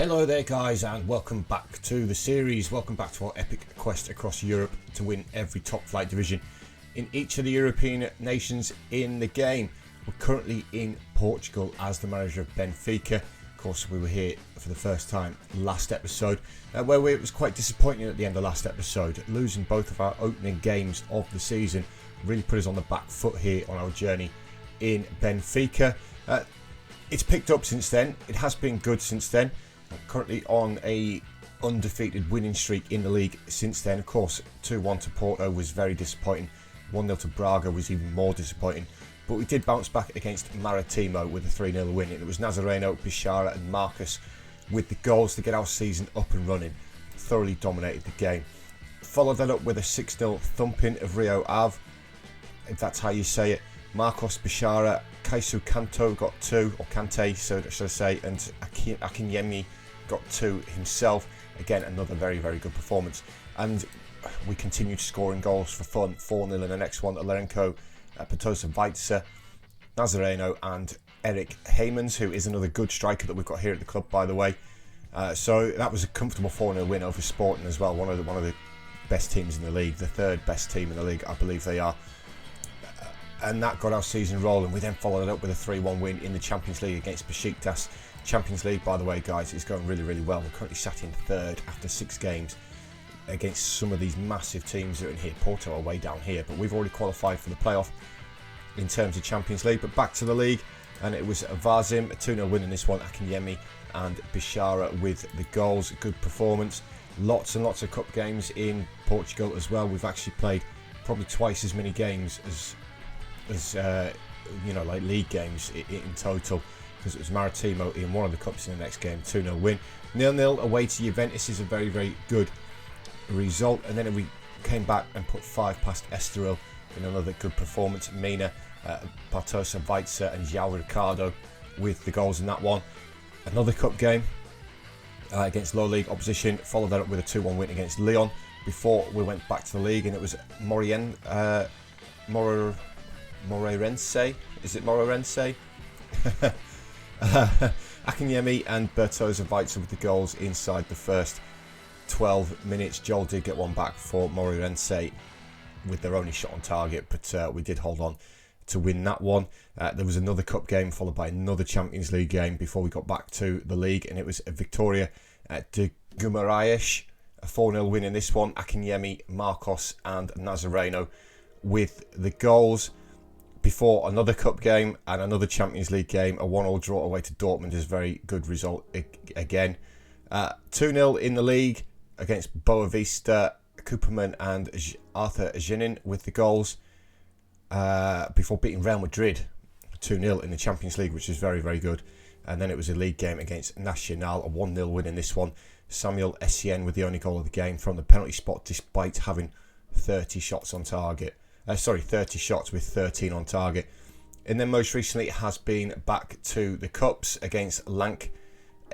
Hello there guys, and welcome back to the series. Welcome back to our epic quest across Europe to win every top flight division in each of the European nations in the game. We're currently in Portugal as the manager of Benfica. Of course, we were here for the first time last episode, where it was quite disappointing at the end of last episode. Losing both of our opening games of the season really put us on the back foot here on our journey in Benfica. It's picked up since then. It has been good since then. Currently on a undefeated winning streak in the league since then. Of course, 2-1 to Porto was very disappointing. 1-0 to Braga was even more disappointing. But we did bounce back against Maritimo with a 3-0 win. And it was Nazareno, Bishara and Marcus with the goals to get our season up and running. Thoroughly dominated the game. Followed that up with a 6-0 thumping of Rio Ave, if that's how you say it. Marcos, Bishara, Kaisu Kanto got 2, or Kante, so should I say, and Akinyemi got 2 himself. Again, another very, very good performance. And we continued scoring goals for fun. 4-0 in the next one. Alerenko, Patosa Weitzer, Nazareno, and Eric Heymans, who is another good striker that we've got here at the club, by the way. So that was a comfortable 4-0 win over Sporting as well. One of the best teams in the league, the third best team in the league, I believe they are. And that got our season rolling. We then followed it up with a 3-1 win in the Champions League against Besiktas. Champions League, by the way, guys, is going really, really well. We're currently sat in third after 6 games against some of these massive teams that are in here. Porto are way down here, but we've already qualified for the playoff in terms of Champions League. But back to the league, and it was Vazim, a 2-0 win in this one. Akinyemi and Bishara with the goals. Good performance. Lots and lots of cup games in Portugal as well. We've actually played probably twice as many games as like league games in total, because it was Maritimo in one of the cups in the next game. 2-0 win. 0-0 away to Juventus is a very, very good result. And then we came back and put 5 past Estoril in another good performance. Mina, Bartosa Weitzer and João Ricardo with the goals in that one. Another cup game against low league opposition. Followed that up with a 2-1 win against Lyon before we went back to the league, and it was Moreirense? Is it Moreirense? Akinyemi and Bertosa Weitzer with the goals inside the first 12 minutes. Joel did get one back for Moreirense with their only shot on target, but we did hold on to win that one. There was another cup game followed by another Champions League game before we got back to the league, and it was a Victoria de Guimarães, a 4-0 win in this one. Akinyemi, Marcos and Nazareno with the goals. Before another cup game and another Champions League game, a 1-1 draw away to Dortmund is a very good result again. 2-0 in the league against Boavista, Cooperman and Arthur Genin with the goals before beating Real Madrid 2-0 in the Champions League, which is very, very good. And then it was a league game against Nacional, a 1-0 win in this one. Samuel Essien with the only goal of the game from the penalty spot, despite having 30 shots on target. 30 shots with 13 on target. And then most recently it has been back to the Cups against Lank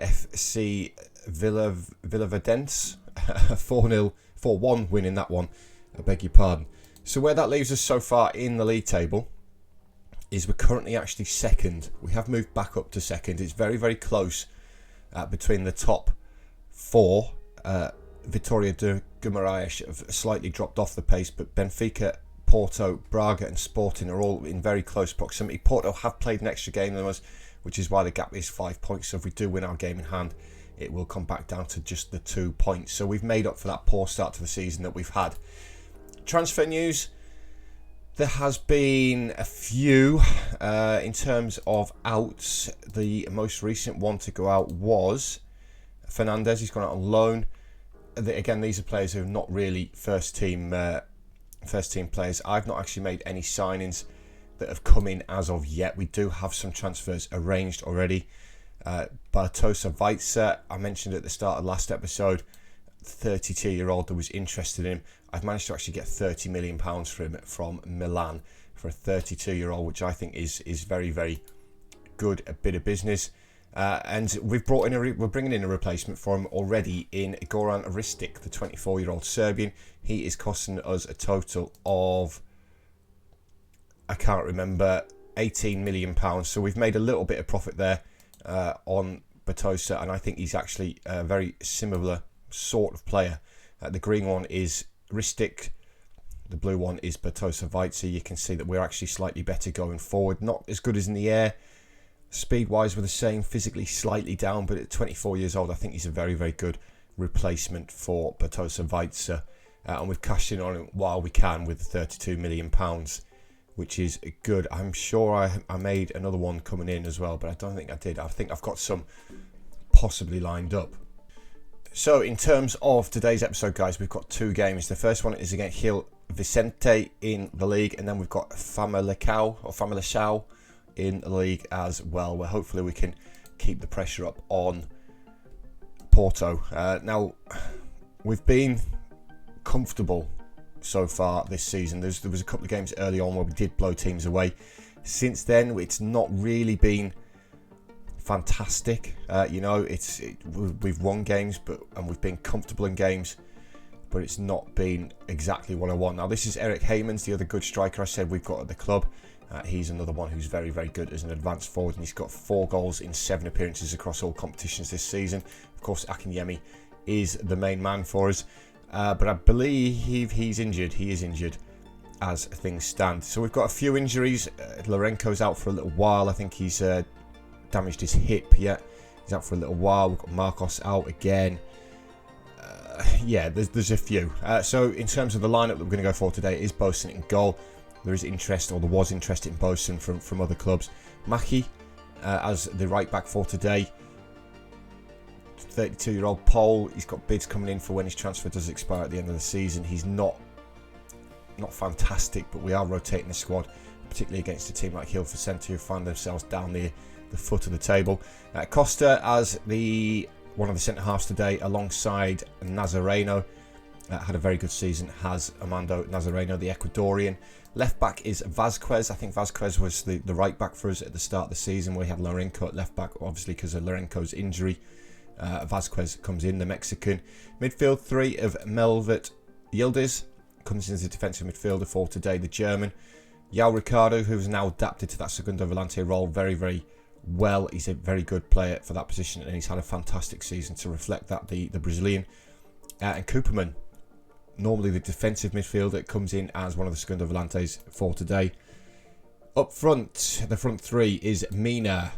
FC Villaverdense. 4-1 win in that one. I beg your pardon. So where that leaves us so far in the league table is we're currently actually second. We have moved back up to second. It's very, very close between the top 4. Vitória de Guimarães have slightly dropped off the pace, but Benfica, Porto, Braga and Sporting are all in very close proximity. Porto have played an extra game than us, which is why the gap is 5 points. So if we do win our game in hand, it will come back down to just the 2 points. So we've made up for that poor start to the season that we've had. Transfer news. There has been a few in terms of outs. The most recent one to go out was Fernandez. He's gone out on loan. Again, these are players who are not really first team players. I've not actually made any signings that have come in as of yet. We do have some transfers arranged already. Bartosa Weitzer, I mentioned at the start of last episode, 32-year-old that was interested in him. I've managed to actually get £30 million for him from Milan for a 32-year-old, which I think is very, very good, a bit of business. And we're bringing in a replacement for him already in Goran Ristic, the 24-year-old Serbian. He is costing us a total of, I can't remember, £18 million. So we've made a little bit of profit there on Bertosa, and I think he's actually a very similar sort of player. The green one is Ristic, the blue one is Bertosa Weitzer. You can see that we're actually slightly better going forward, not as good as in the air. Speed-wise, we're the same, physically slightly down, but at 24 years old, I think he's a very, very good replacement for Bertosa Weitzer. And we've cashed in on him while we can with £32 million, which is good. I'm sure I made another one coming in as well, but I don't think I did. I think I've got some possibly lined up. So in terms of today's episode, guys, we've got 2 games. The first one is against Gil Vicente in the league, and then we've got Famalicão in the league as well, where hopefully we can keep the pressure up on Porto. Now, we've been comfortable so far this season. There was a couple of games early on where we did blow teams away. Since then, it's not really been fantastic. We've won games, and we've been comfortable in games, but it's not been exactly what I want. Now, this is Eric Heymans, the other good striker I said we've got at the club. He's another one who's very, very good as an advanced forward, and he's got 4 goals in 7 appearances across all competitions this season. Of course, Akinyemi is the main man for us, but I believe he's injured. He is injured as things stand. So we've got a few injuries. Lorenko's out for a little while. I think he's damaged his hip. Yeah, he's out for a little while. We've got Marcos out again. There's a few. So in terms of the lineup that we're going to go for today, is Bosun in goal. There is interest, or there was interest in Bosun from other clubs. Maki as the right back for today. 32-year-old Pole. He's got bids coming in for when his transfer does expire at the end of the season. He's not fantastic, but we are rotating the squad, particularly against a team like Gil Vicente, who find themselves down near the foot of the table. Costa as one of the centre-halves today, alongside Nazareno. Had a very good season, has Armando Nazareno, the Ecuadorian. Left back is Vazquez. I think Vazquez was the right back for us at the start of the season. We had Lorenko at left back, obviously because of Lorenko's injury. Vazquez comes in, the Mexican. Midfield 3 of Melvert Yildiz comes in as a defensive midfielder for today, the German. João Ricardo, who's now adapted to that Segundo Volante role very, very well. He's a very good player for that position, and he's had a fantastic season to reflect that, the Brazilian. And Cooperman, normally the defensive midfielder, comes in as one of the Segundo Volantes for today. Up front, the front 3 is Mina,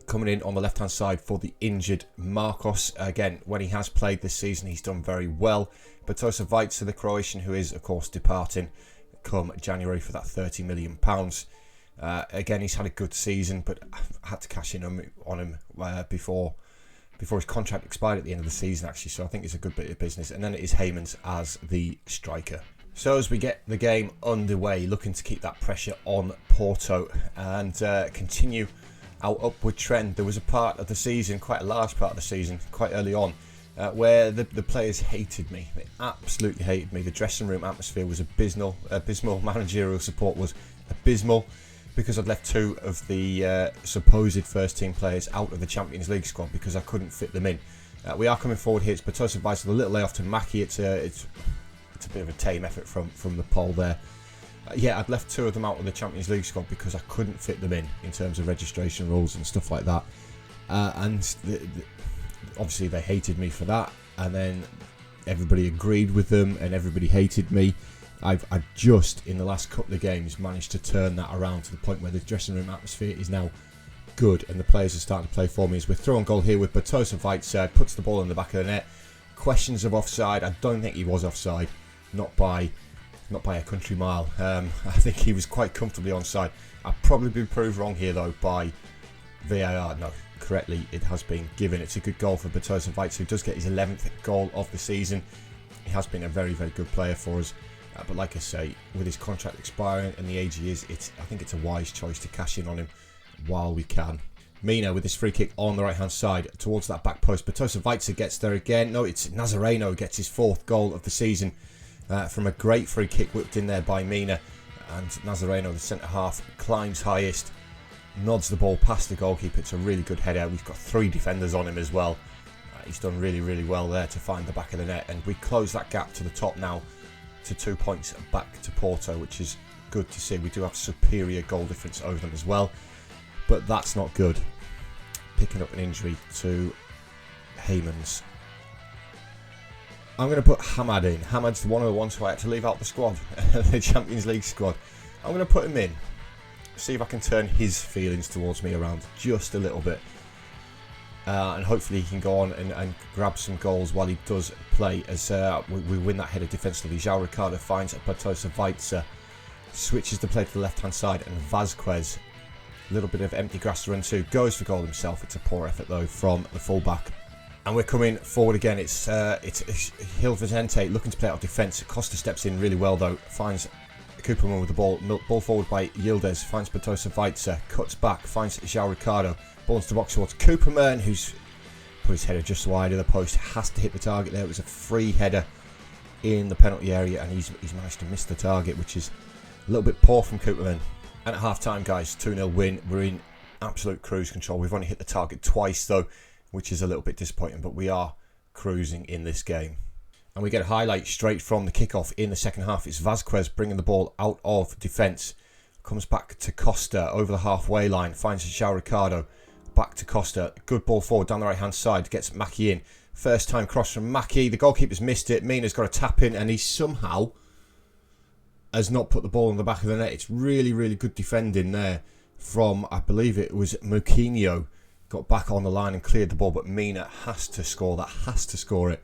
coming in on the left-hand side for the injured Marcos. Again, when he has played this season, he's done very well. Bertosa Weitzer, the Croatian, who is, of course, departing come January for that £30 million. Again, he's had a good season, but I had to cash in on him before his contract expired at the end of the season, actually. So I think it's a good bit of business. And then it is Heymans as the striker. So as we get the game underway, looking to keep that pressure on Porto and continue our upward trend. There was a part of the season, quite a large part of the season, quite early on, where the players hated me. They absolutely hated me. The dressing room atmosphere was abysmal. Managerial support was abysmal, because I'd left 2 of the supposed first team players out of the Champions League squad because I couldn't fit them in. We are coming forward here. It's Bertosa Weitzer, a little layoff to Maki. It's a bit of a tame effort from the pole there. I'd left 2 of them out of the Champions League squad because I couldn't fit them in terms of registration rules and stuff like that. Obviously they hated me for that, and then everybody agreed with them and everybody hated me. I've just, in the last couple of games, managed to turn that around to the point where the dressing room atmosphere is now good and the players are starting to play for me. As we're through on goal here with Bertosa Weitzer, puts the ball in the back of the net. Questions of offside. I don't think he was offside, not by a country mile. I think he was quite comfortably onside. I'll probably be proved wrong here though by VAR. No, correctly it has been given. It's a good goal for Bertosa Weitzer, who does get his 11th goal of the season. He has been a very, very good player for us. But like I say, with his contract expiring and the age he is, I think it's a wise choice to cash in on him while we can. Mina with his free kick on the right hand side towards that back post. Bertosa Weitzer gets there again. No, it's Nazareno who gets his 4th goal of the season from a great free kick whipped in there by Mina. And Nazareno, the centre half, climbs highest, nods the ball past the goalkeeper. It's a really good header. We've got 3 defenders on him as well. He's done really, really well there to find the back of the net. And we close that gap to the top now to 2 points back to Porto, which is good to see. We do have superior goal difference over them as well, but that's not good. picking up an injury to Heymans. I'm going to put Hamad in. Hamad's one of the ones who I had to leave out the squad, the Champions League squad. I'm going to put him in. See if I can turn his feelings towards me around just a little bit. And hopefully he can go on and grab some goals while he does play as we win that header defensively. João Ricardo finds Bartosa Weitzer, switches the play to the left-hand side, and Vazquez, a little bit of empty grass to run to, goes for goal himself. It's a poor effort though from the fullback. And we're coming forward again. It's Gil Vicente looking to play out of defence. Costa steps in really well though, finds Cooperman with the ball. Ball forward by Yildiz, finds Bartosa Weitzer, cuts back, finds João Ricardo. Ball into the box towards Cooperman, who's put his header just wide of the post. Has to hit the target there. It was a free header in the penalty area, and he's managed to miss the target, which is a little bit poor from Cooperman. And at half-time, guys, 2-0 win. We're in absolute cruise control. We've only hit the target twice, though, which is a little bit disappointing, but we are cruising in this game. And we get a highlight straight from the kickoff in the second half. It's Vazquez bringing the ball out of defence. Comes back to Costa over the halfway line. Finds João Ricardo. Back to Costa. Good ball forward down the right-hand side. Gets Mackie in. First time cross from Mackie. The goalkeeper's missed it. Mina's got a tap in, and he somehow has not put the ball in the back of the net. It's really, really good defending there from, I believe it was Moutinho. Got back on the line and cleared the ball, but Mina has to score that. Has to score it.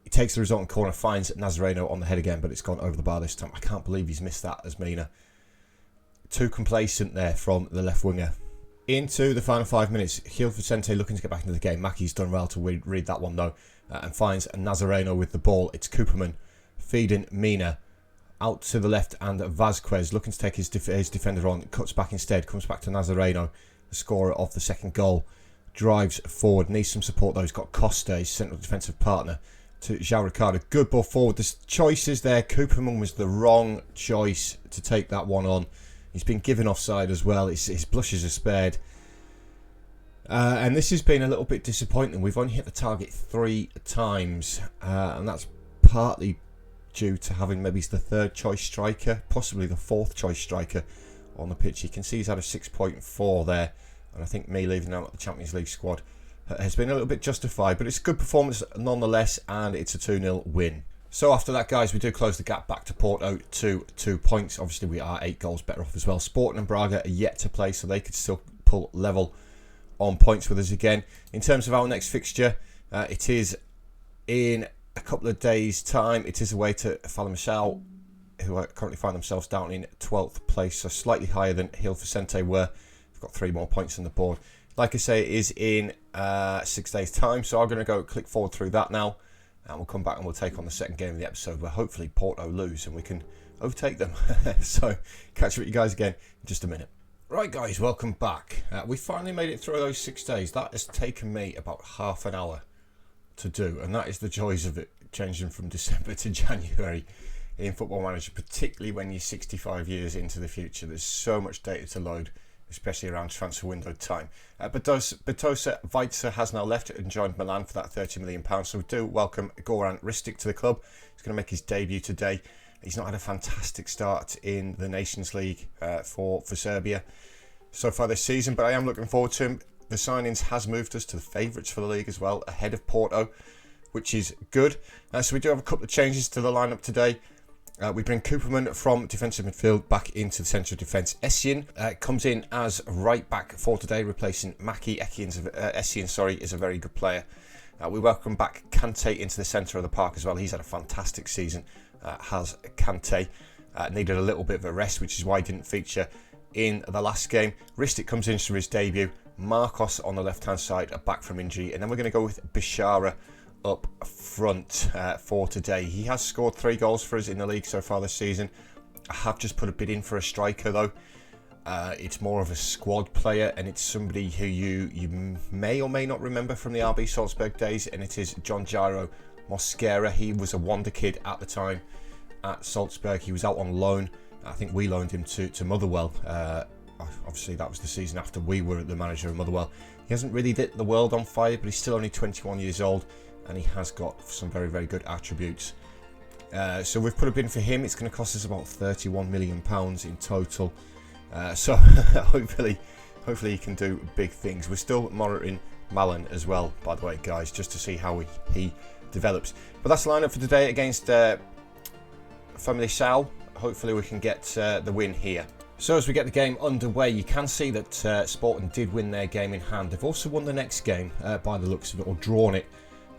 He takes the resulting corner, finds Nazareno on the head again, but it's gone over the bar this time. I can't believe he's missed that as Mina. Too complacent there from the left winger. Into the final 5 minutes, Gil Vicente looking to get back into the game. Mackie's done well to read that one though, and finds Nazareno with the ball. It's Cooperman feeding Mina out to the left, and Vazquez looking to take his defender on. Cuts back instead, comes back to Nazareno, the scorer of the second goal. Drives forward, needs some support though. He's got Costa, his central defensive partner, to João Ricardo. Good ball forward. There's choices there. Cooperman was the wrong choice to take that one on. He's been given offside as well. His blushes are spared. And this has been a little bit disappointing. We've only hit the target 3 times. And that's partly due to having maybe the third choice striker, possibly the fourth choice striker on the pitch. You can see he's had a 6.4 there. And I think me leaving him out of the Champions League squad has been a little bit justified. But it's a good performance nonetheless. And it's a 2-0 win. So after that, guys, we do close the gap back to Porto to 2 points. Obviously, we are 8 goals better off as well. Sporting and Braga are yet to play, so they could still pull level on points with us again. In terms of our next fixture, it is in a couple of days' time. It is away to Feyenoord, who currently find themselves down in 12th place, so slightly higher than Gil Vicente were. We've got 3 more points on the board. Like I say, it is in 6 days' time, so I'm going to go click forward through that now. And we'll come back and we'll take on the second game of the episode where hopefully Porto lose and we can overtake them. So catch up with you guys again in just a minute. Right guys, welcome back. We finally made it through those 6 days. That has taken me about half an hour to do. And that is the joys of it, changing from December to January in Football Manager, particularly when you're 65 years into the future. There's so much data to load, especially around transfer window time. Bartosa Weitzer has now left and joined Milan for that £30 million. So we do welcome Goran Ristic to the club. He's going to make his debut today. He's not had a fantastic start in the Nations League for Serbia so far this season, but I am looking forward to him. The signings has moved us to the favourites for the league as well, ahead of Porto, which is good. So we do have a couple of changes to the lineup today. We bring Cooperman from defensive midfield back into the centre of defence. Essien comes in as right back for today, replacing Mackie. Essien is a very good player. We welcome back Kante into the centre of the park as well. He's had a fantastic season, has Kante. Needed a little bit of a rest, which is why he didn't feature in the last game. Ristic comes in for his debut. Marcos on the left-hand side, back from injury. And then we're going to go with Bishara up front for today. He has scored 3 goals for us in the league so far this season. I have just put a bid in for a striker though. It's more of a squad player, and it's somebody who you may or may not remember from the RB Salzburg days, and it is John Jairo Mosquera. He was a wonder kid at the time at Salzburg. He was out on loan. I think we loaned him to Motherwell. Obviously that was the season after we were the manager of Motherwell. He hasn't really lit the world on fire, but he's still only 21 years old. And he has got some very, very good attributes. So we've put a bid for him. It's going to cost us about £31 million in total. So hopefully Hopefully he can do big things. We're still monitoring Malin as well, by the way, guys, just to see how he develops. But that's the lineup for today against Feyenoord. Hopefully we can get the win here. So as we get the game underway, you can see that Sporting did win their game in hand. They've also won the next game by the looks of it, or drawn it.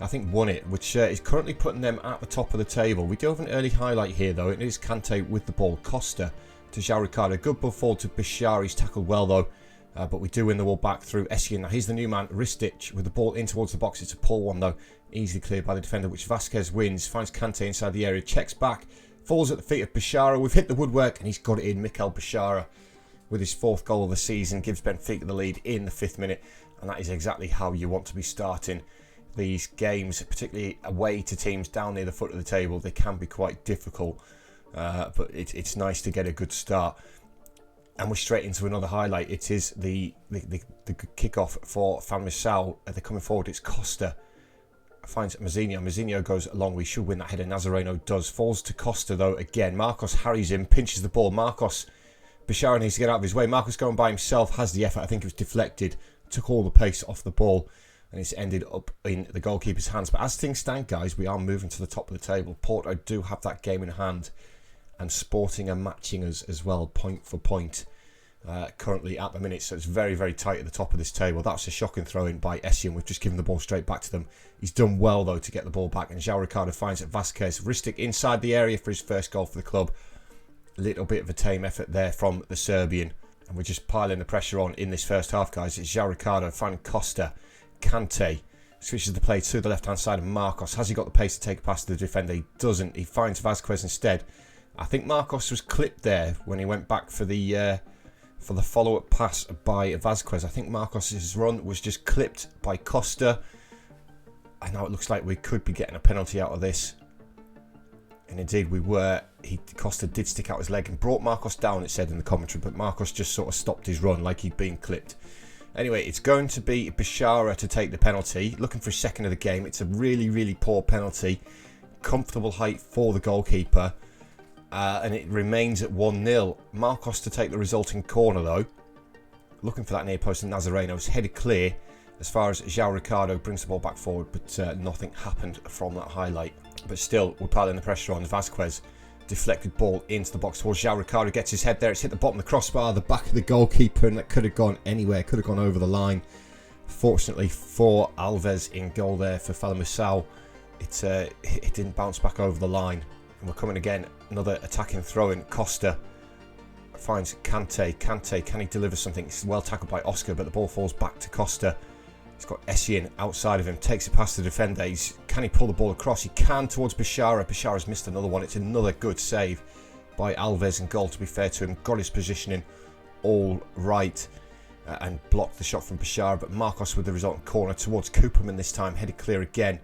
I think won it, which is currently putting them at the top of the table. We do have an early highlight here though. It is Kante with the ball. Costa to João Ricardo. Good ball forward to Bashar. He's tackled well though. But we do win the ball back through Essien. Now he's the new man, Ristic, with the ball in towards the box. It's a poor one though. Easily cleared by the defender, which Vasquez wins. Finds Kante inside the area. Checks back. Falls at the feet of Bashara. We've hit the woodwork and he's got it in. Mikel Bashara with his 4th goal of the season. Gives Benfica the lead in the 5th minute. And that is exactly how you want to be starting these games, particularly away to teams down near the foot of the table. They can be quite difficult. But it's nice to get a good start. And we're straight into another highlight. It is the kickoff for Feyenoord. They're coming forward. It's Costa. Finds Mazinho. Mazinho goes along. We should win that header. Nazareno does. Falls to Costa though again. Marcos harries him. Pinches the ball. Marcos. Bashara needs to get out of his way. Marcos going by himself. Has the effort. I think it was deflected. Took all the pace off the ball. And it's ended up in the goalkeeper's hands. But as things stand, guys, we are moving to the top of the table. Porto do have that game in hand. And Sporting are matching us as well, point for point, currently at the minute. So it's very, very tight at the top of this table. That's a shocking throw-in by Essien. We've just given the ball straight back to them. He's done well, though, to get the ball back. And João Ricardo finds it. Vasquez. Ristic inside the area for his first goal for the club. A little bit of a tame effort there from the Serbian. And we're just piling the pressure on in this first half, guys. It's João Ricardo finding Costa. Kante switches the play to the left-hand side of Marcos. Has he got the pace to take past the defender? He doesn't. He finds Vasquez instead. I think Marcos was clipped there when he went back for the follow-up pass by Vasquez. I think Marcos' run was just clipped by Costa. And now it looks like we could be getting a penalty out of this. And indeed we were. Costa did stick out his leg and brought Marcos down, it said in the commentary. But Marcos just sort of stopped his run like he'd been clipped. Anyway, it's going to be Bashara to take the penalty. Looking for his second of the game. It's a really, really poor penalty. Comfortable height for the goalkeeper. And it remains at 1-0. Marcos to take the resulting corner though. Looking for that near post, and Nazareno's headed clear as far as João Ricardo brings the ball back forward, but nothing happened from that highlight. But still, we're piling the pressure on. Vasquez deflected ball into the box towards João Ricardo. Gets his head there. It's hit the bottom of the crossbar, the back of the goalkeeper, and that could have gone anywhere. Could have gone over the line. Fortunately for Alves in goal there for Feyenoord, it didn't bounce back over the line. And we're coming again. Another attacking throw-in. Costa finds Kante. Kante, can he deliver something? It's well tackled by Oscar, but the ball falls back to Costa. He's got Essien outside of him. Takes it past the defender. Can he pull the ball across? He can towards Bashara. Bashara's missed another one. It's another good save by Alves in goal, to be fair to him. Got his positioning all right and blocked the shot from Bashara. But Marcos with the resultant corner towards Cooperman this time. Headed clear again.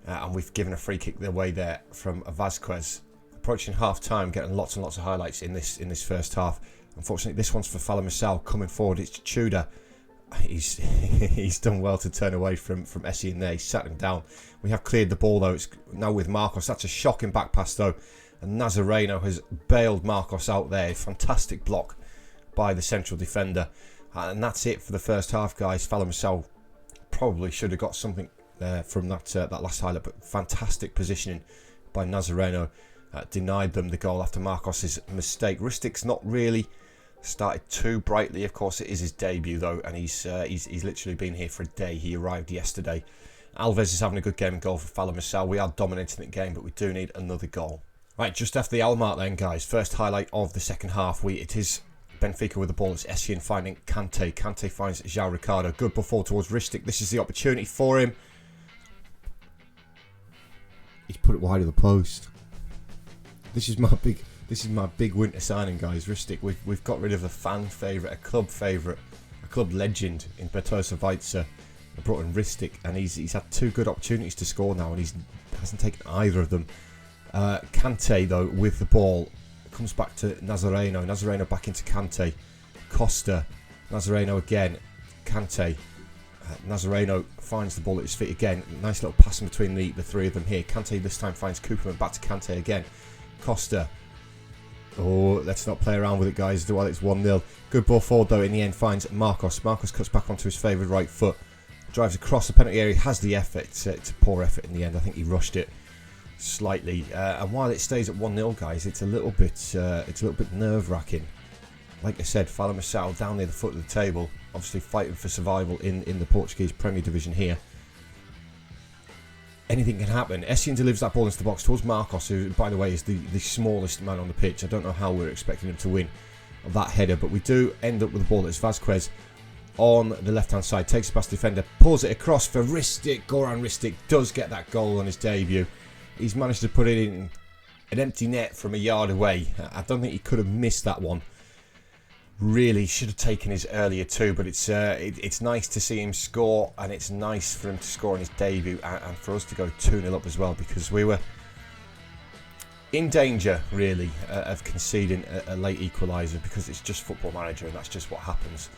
And we've given a free kick their way there from Vasquez. Approaching half-time, getting lots and lots of highlights in this first half. Unfortunately, this one's for Feyenoord coming forward. It's Tudor. He's done well to turn away from Essien there. He sat him down. We have cleared the ball, though. It's now with Marcos. That's a shocking back pass, though. And Nazareno has bailed Marcos out there. Fantastic block by the central defender. And that's it for the first half, guys. Feyenoord probably should have got something from that last highlight, but fantastic positioning by Nazareno. Denied them the goal after Marcos' mistake. Ristic's not really started too brightly. Of course, it is his debut though, and he's literally been here for a day. He arrived yesterday. Alves is having a good game in goal for Feyenoord. We are dominating the game, but we do need another goal. Right, just after the hour mark then, guys. First highlight of the second half. It is Benfica with the ball. It's Essien finding Kante. Kante finds João Ricardo. Good ball forward towards Ristic. This is the opportunity for him. He's put it wide of the post. This is my big winter signing, guys. Ristic. We've got rid of a fan favourite, a club favourite, a club legend in Bertosa Weitzer. I brought in Ristic, and he's had 2 good opportunities to score now, and he hasn't taken either of them. Kante though with the ball comes back to Nazareno. Nazareno back into Kante. Costa. Nazareno again. Kante. Nazareno finds the ball at his feet again. Nice little pass in between the three of them here. Kante this time finds Cooperman. Back to Kante again. Costa. Oh, let's not play around with it, guys, while it's 1-0. Good ball forward, though, in the end, finds Marcos. Marcos cuts back onto his favoured right foot. Drives across the penalty area, has the effort. It's a poor effort in the end. I think he rushed it slightly. And while it stays at 1-0, guys, it's a little bit nerve-wracking. Like I said, Feyenoord down near the foot of the table, obviously fighting for survival in the Portuguese Premier Division here. Anything can happen. Essien delivers that ball into the box towards Marcos, who, by the way, is the smallest man on the pitch. I don't know how we're expecting him to win that header, but we do end up with the ball. That's Vazquez on the left-hand side. Takes it past the defender, pulls it across for Ristic. Goran Ristic does get that goal on his debut. He's managed to put it in an empty net from a yard away. I don't think he could have missed that one. Really should have taken his earlier too, but it's nice to see him score, and it's nice for him to score on his debut, and for us to go 2-0 up as well, because we were in danger really of conceding a late equaliser, because it's just Football Manager and that's just what happens.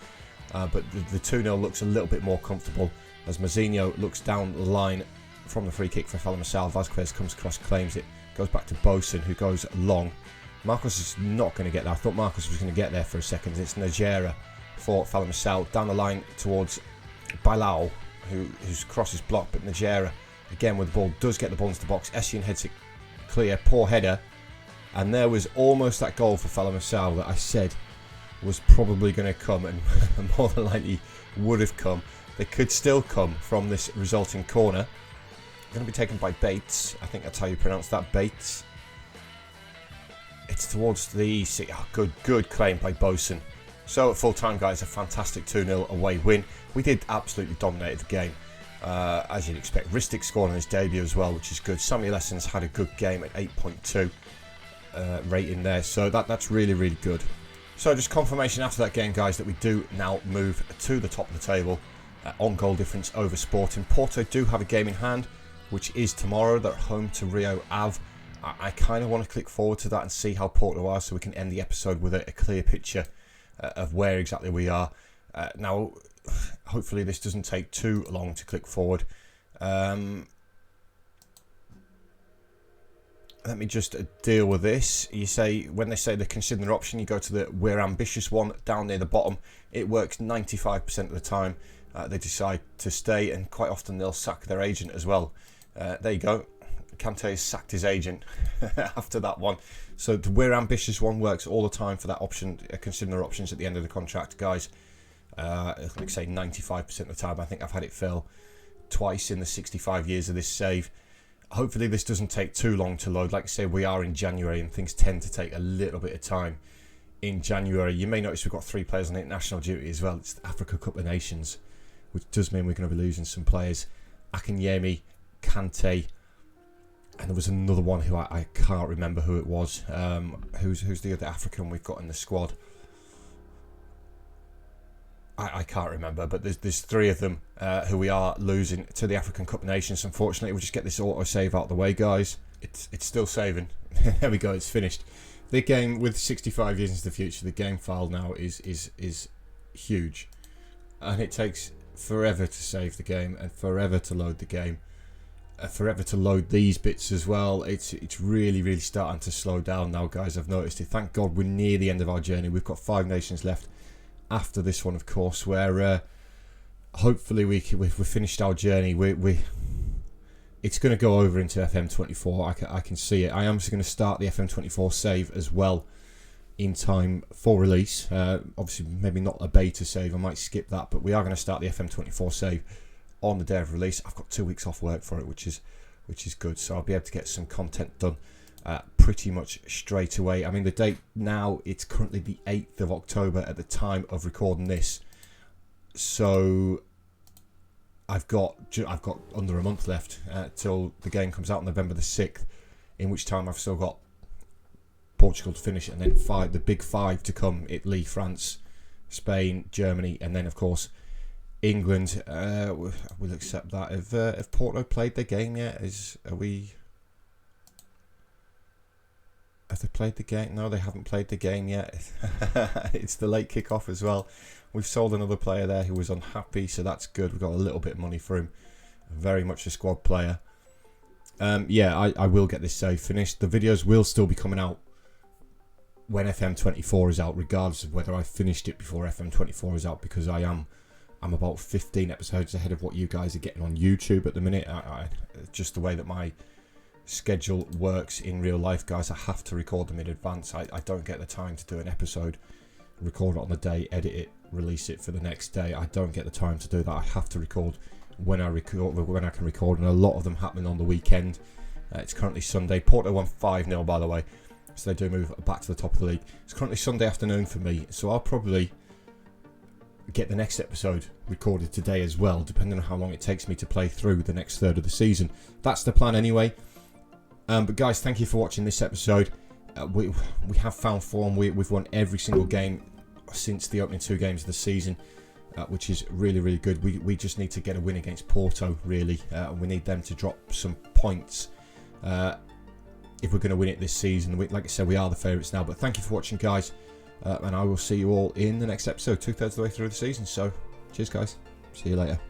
But the 2-0 looks a little bit more comfortable as Mazinho looks down the line from the free kick for Feyenoord. Vazquez comes across, claims it, goes back to Bosun, who goes long. Marcos is not going to get there. I thought Marcos was going to get there for a second. It's Najera for Feyenoord down the line towards Bailao, whose cross is blocked, but Najera, again with the ball, does get the ball into the box. Essien heads it clear, poor header, and there was almost that goal for Feyenoord that I said was probably going to come, and more than likely would have come. They could still come from this resulting corner. Going to be taken by Bates. I think that's how you pronounce that, Bates. It's towards the... Oh, good claim by Bosun. So at full time, guys, a fantastic 2-0 away win. We did absolutely dominate the game, as you'd expect. Ristic scored on his debut as well, which is good. Samuel Essens had a good game at 8.2 rating there, so that's really, really good. So just confirmation after that game, guys, that we do now move to the top of the table on goal difference over Sporting. Porto do have a game in hand, which is tomorrow. They're at home to Rio Ave. I kind of want to click forward to that and see how Porto are, so we can end the episode with a clear picture of where exactly we are. Now, hopefully this doesn't take too long to click forward. Let me just deal with this. You say, when they say the consider their option, you go to the we're ambitious one down near the bottom. It works 95% of the time. They decide to stay, and quite often they'll sack their agent as well. There you go. Kante has sacked his agent after that one. So the we're ambitious one works all the time for that option. Consider their options at the end of the contract, guys. Like say 95% of the time. I think I've had it fail twice in the 65 years of this save. Hopefully this doesn't take too long to load. Like I say, we are in January and things tend to take a little bit of time in January. You may notice we've got 3 players on international duty as well. It's the Africa Cup of Nations, which does mean we're going to be losing some players. Akinyemi, Kante, and there was another one who I can't remember who it was. Who's the other African we've got in the squad? I can't remember, but there's 3 of them who we are losing to the African Cup of Nations. Unfortunately, we'll just get this auto save out of the way, guys. It's still saving. There we go. It's finished. The game, with 65 years into the future, the game file now is huge, and it takes forever to save the game and forever to load the game. Forever to load these bits as well. It's really starting to slow down now, guys. I've noticed it. Thank God we're near the end of our journey. We've got 5 nations left after this one, of course, where hopefully we've finished our journey. It's going to go over into FM24. I can see it. I am just going to start the FM24 save as well in time for release. Obviously, maybe not a beta save. I might skip that, but we are going to start the FM24 save on the day of release. I've got 2 weeks off work for it, which is good, so I'll be able to get some content done pretty much straight away. I mean, the date now, it's currently the 8th of October at the time of recording this, so I've got under a month left till the game comes out on November the 6th, in which time I've still got Portugal to finish, and then the big 5 to come: Italy, France, Spain, Germany, and then of course England. We'll accept that. Have Porto played their game yet? Have they played the game? No, they haven't played the game yet. It's the late kick-off as well. We've sold another player there who was unhappy, so that's good. We've got a little bit of money for him. Very much a squad player. Yeah, I will get this save finished. The videos will still be coming out when FM24 is out, regardless of whether I finished it before FM24 is out, because I'm about 15 episodes ahead of what you guys are getting on YouTube at the minute. Just the way that my schedule works in real life, guys, I have to record them in advance. I don't get the time to do an episode, record it on the day, edit it, release it for the next day. I don't get the time to do that. I have to record when I can record, and a lot of them happening on the weekend. It's currently Sunday. Porto won 5-0, by the way, so they do move back to the top of the league. It's currently Sunday afternoon for me, so I'll probably get the next episode recorded today as well, depending on how long it takes me to play through the next third of the season. That's the plan anyway. But guys, thank you for watching this episode. We have found form. We've won every single game since the opening 2 games of the season, which is really, really good. We just need to get a win against Porto, really. We need them to drop some points if we're going to win it this season. Like I said, we are the favourites now. But thank you for watching, guys. And I will see you all in the next episode, 2/3 of the way through the season. So, cheers, guys. See you later.